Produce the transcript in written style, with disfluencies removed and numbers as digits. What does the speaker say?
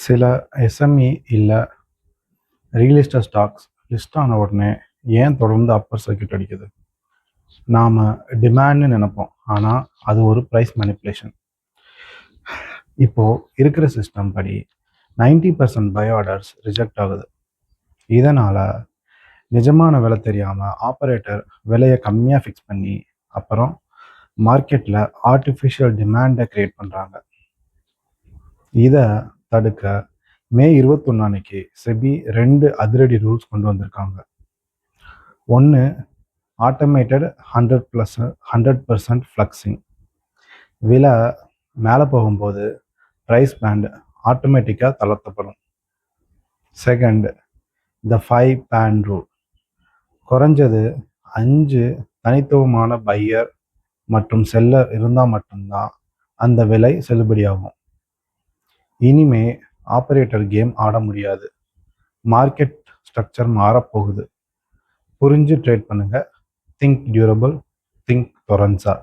சில எஸ்எம்இ இல்லை real estate stocks list ஆன உடனே ஏன் தொடர்ந்து அப்பர் சர்க்கியூட் அடிக்குது? நாம் டிமாண்ட்னு நினைப்போம், ஆனால் அது ஒரு ப்ரைஸ் மேனிப்புலேஷன். இப்போது இருக்கிற சிஸ்டம் படி 90% பை ஆர்டர்ஸ் ரிஜெக்ட் ஆகுது. இதனால் நிஜமான விலை தெரியாமல் ஆப்ரேட்டர் விலையை கம்மியாக ஃபிக்ஸ் பண்ணி அப்புறம் மார்க்கெட்டில் ஆர்டிஃபிஷியல் டிமாண்டை க்ரியேட் பண்ணுறாங்க. இதை தடுக்க மே 21 அன்னைக்கு செபி 2 அதிரடி ரூல்ஸ் கொண்டு வந்திருக்காங்க. ஒன்று, ஆட்டோமேட்டட் 100% ஃப்ளக்ஸிங். விலை மேலே போகும்போது ப்ரைஸ் பேண்ட் ஆட்டோமேட்டிக்காக தளர்த்தப்படும். செகண்ட், த 5 பேன் ரூல். குறைஞ்சது 5 தனித்துவமான பையர் மற்றும் செல்லர் இருந்தால் மட்டும்தான் அந்த விலை செல்லுபடியாகும். இனிமே ஆப்ரேட்டர் கேம் ஆட முடியாது. மார்க்கெட் ஸ்ட்ரக்சர் மாறப்போகுது. புரிஞ்சு ட்ரேட் பண்ணுங்க. Think durable, think டொரன்ஸா.